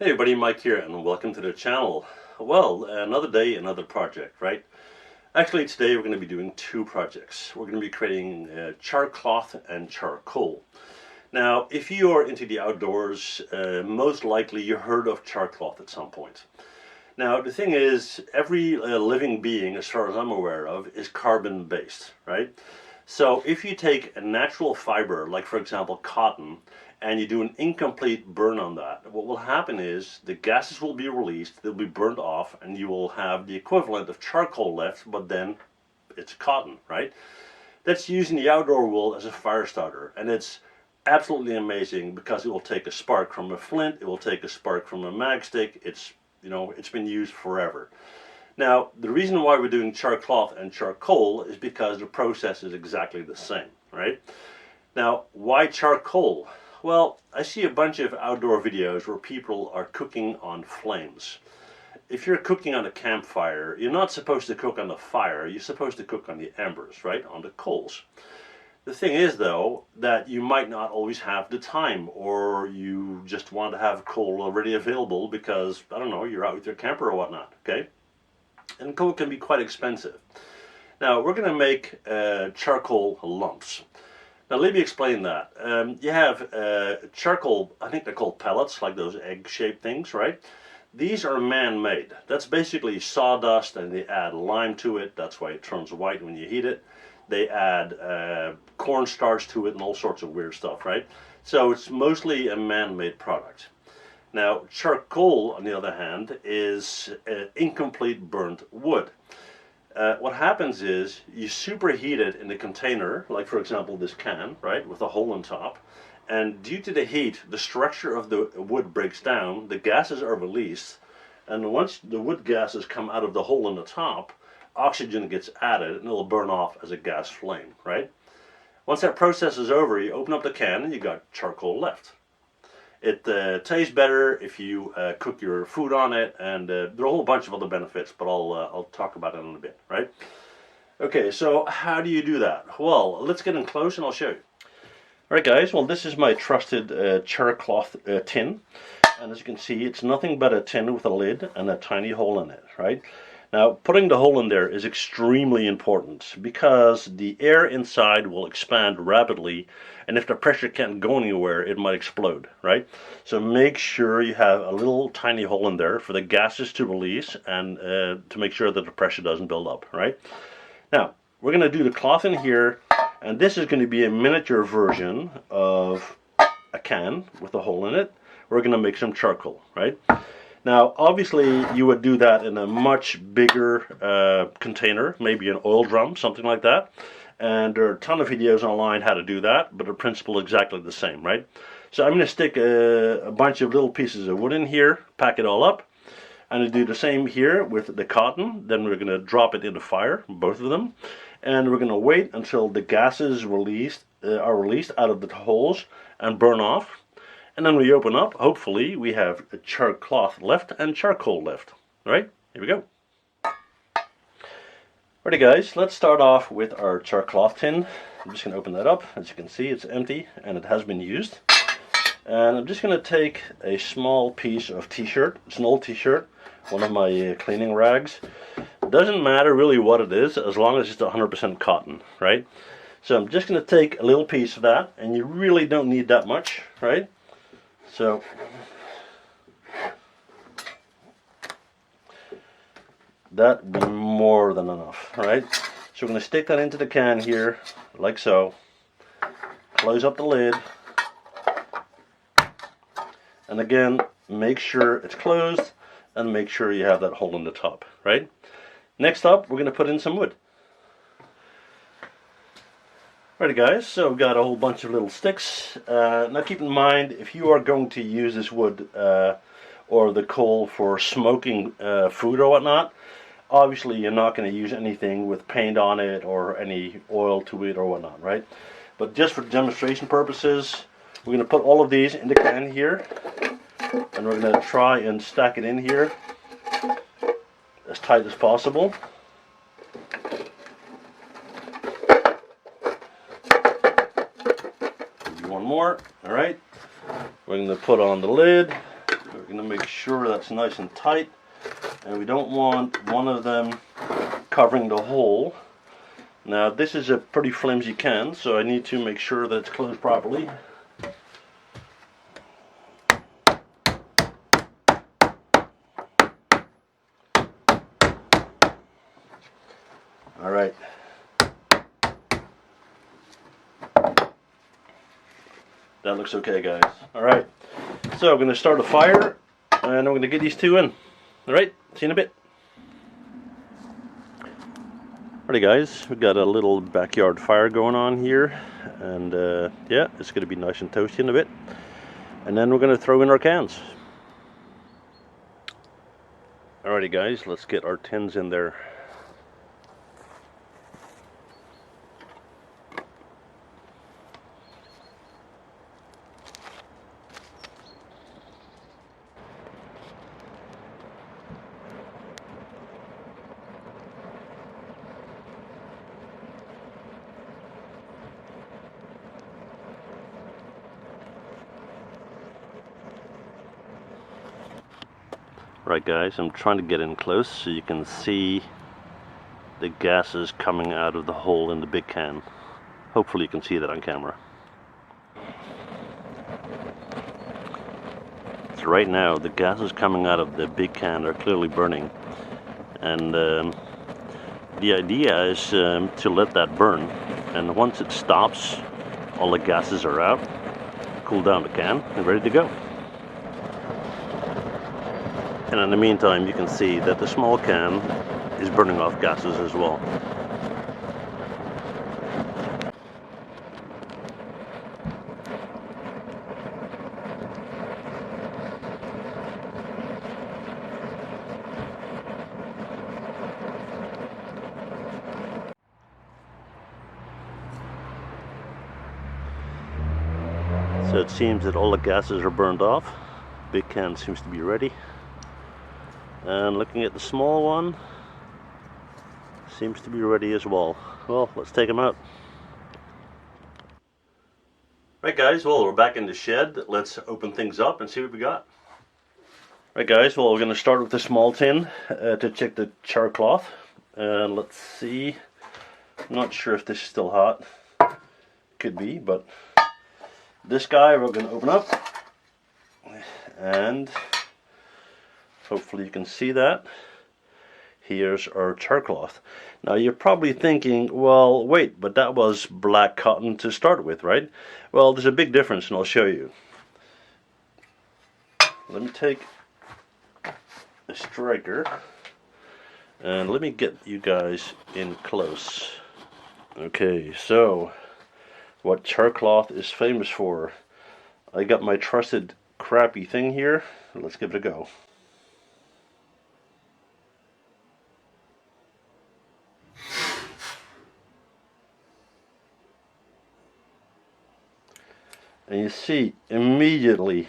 Hey everybody, Mike here and welcome to the channel. Well, another day, another project, right? Actually today we're going to be doing two projects. We're going to be creating charcloth and charcoal. Now if you are into the outdoors, most likely you heard of charcloth at some point. Now the thing is, every living being, as far as I'm aware of, is carbon based, right? So if you take a natural fiber, like for example cotton, and you do an incomplete burn on that, what will happen is the gases will be released, they'll be burned off, and you will have the equivalent of charcoal left, but then it's cotton, right? That's used in the outdoor world as a fire starter, and it's absolutely amazing because it will take a spark from a flint, it will take a spark from a magstick. It's been used forever. Now, the reason why we're doing charcloth and charcoal is because the process is exactly the same, right? Now, why charcoal? Well, I see a bunch of outdoor videos where people are cooking on flames. If you're cooking on a campfire, you're not supposed to cook on the fire, you're supposed to cook on the embers, right? On the coals. The thing is, though, that you might not always have the time, or you just want to have coal already available because, I don't know, you're out with your camper or whatnot, okay? And coal can be quite expensive. Now, we're going to make charcoal lumps. Now let me explain that. You have charcoal, I think they're called pellets, like those egg-shaped things, right? These are man-made. That's basically sawdust, and they add lime to it. That's why it turns white when you heat it. They add cornstarch to it and all sorts of weird stuff, right? So it's mostly a man-made product. Now charcoal, on the other hand, is incomplete burnt wood. What happens is you superheat it in a container, like for example this can, right, with a hole on top, and due to the heat, the structure of the wood breaks down, the gases are released, and once the wood gases come out of the hole in the top, oxygen gets added and it'll burn off as a gas flame, right? Once that process is over, you open up the can and you got charcoal left. It tastes better if you cook your food on it, and there are a whole bunch of other benefits, but I'll talk about it in a bit, right? Okay, so how do you do that? Well, let's get in close and I'll show you. Alright guys, well this is my trusted charcloth tin, and as you can see it's nothing but a tin with a lid and a tiny hole in it, right? Now, putting the hole in there is extremely important because the air inside will expand rapidly, and if the pressure can't go anywhere, it might explode, right? So make sure you have a little tiny hole in there for the gases to release and to make sure that the pressure doesn't build up, right? Now, we're going to do the cloth in here, and this is going to be a miniature version of a can with a hole in it. We're going to make some charcoal, right? Now, obviously, you would do that in a much bigger container, maybe an oil drum, something like that. And there are a ton of videos online how to do that, but the principle is exactly the same, right? So I'm going to stick a bunch of little pieces of wood in here, pack it all up. I'm going to do the same here with the cotton. Then we're going to drop it in the fire, both of them. And we're going to wait until the gases are released out of the holes and burn off. And then we open up, hopefully we have a charcloth left and charcoal left. Alright, here we go. Alrighty guys, let's start off with our charcloth tin. I'm just going to open that up. As you can see, it's empty and it has been used. And I'm just going to take a small piece of t-shirt. It's an old t-shirt, one of my cleaning rags. It doesn't matter really what it is, as long as it's 100% cotton, right? So I'm just going to take a little piece of that, and you really don't need that much, right? So that would be more than enough, right? So we're going to stick that into the can here, like so. Close up the lid. And again, make sure it's closed and make sure you have that hole in the top, right? Next up, we're going to put in some wood. Alrighty guys, so we've got a whole bunch of little sticks. Now keep in mind, if you are going to use this wood or the coal for smoking food or whatnot, obviously you're not going to use anything with paint on it or any oil to it or whatnot, right? But just for demonstration purposes, we're going to put all of these in the can here, and we're going to try and stack it in here as tight as possible. Maybe one more. Alright, we're going to put on the lid. We're going to make sure that's nice and tight, and we don't want one of them covering the hole. Now this is a pretty flimsy can, so I need to make sure that it's closed properly. Alright. That looks okay, guys. Alright. So I'm going to start a fire, and I'm going to get these two in. Alright, see you in a bit. Alright guys, we've got a little backyard fire going on here, and yeah, it's going to be nice and toasty in a bit. And then we're going to throw in our cans. Alrighty guys, let's get our tins in there. Right guys, I'm trying to get in close so you can see the gases coming out of the hole in the big can. Hopefully you can see that on camera. So right now the gases coming out of the big can are clearly burning, and the idea is to let that burn, and once it stops, all the gases are out, cool down the can, and ready to go. And in the meantime, you can see that the small can is burning off gases as well. So it seems that all the gases are burned off. Big can seems to be ready. And looking at the small one, seems to be ready as well. Well, let's take them out. Right guys, well, we're back in the shed. Let's open things up and see what we got. Right guys, well, we're going to start with the small tin to check the char cloth. And let's see. I'm not sure if this is still hot. Could be, but this guy we're going to open up. And hopefully you can see that. Here's our charcloth. Now you're probably thinking, well, wait, but that was black cotton to start with, right? Well, there's a big difference, and I'll show you. Let me take a striker, and let me get you guys in close. Okay, so what charcloth is famous for. I got my trusted crappy thing here. Let's give it a go. And you see, immediately,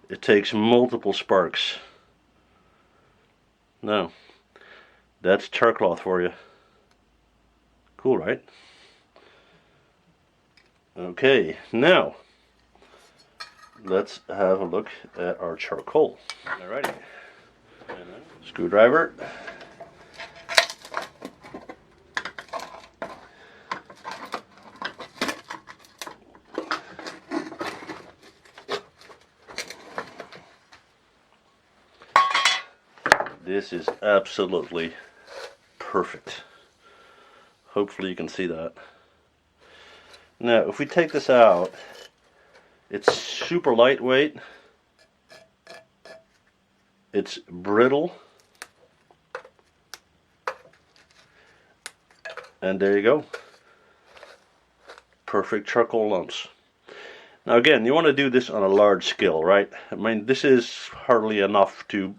it takes multiple sparks. Now, that's charcloth for you. Cool, right? Okay, now, let's have a look at our charcoal. Alrighty. Screwdriver. This is absolutely perfect. Hopefully you can see that. Now, if we take this out, it's super lightweight. It's brittle. And there you go. Perfect charcoal lumps. Now again, you want to do this on a large scale, right? I mean, this is hardly enough to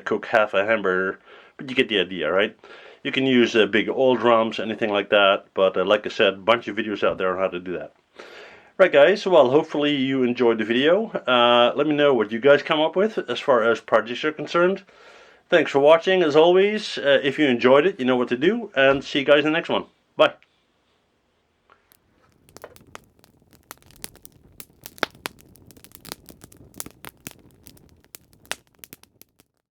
cook half a hamburger, but you get the idea, right? You can use big oil drums, anything like that, but like I said, a bunch of videos out there on how to do that. Right guys, well, hopefully you enjoyed the video. Let me know what you guys come up with as far as projects are concerned. Thanks for watching, as always. If you enjoyed it, you know what to do, and see you guys in the next one. Bye.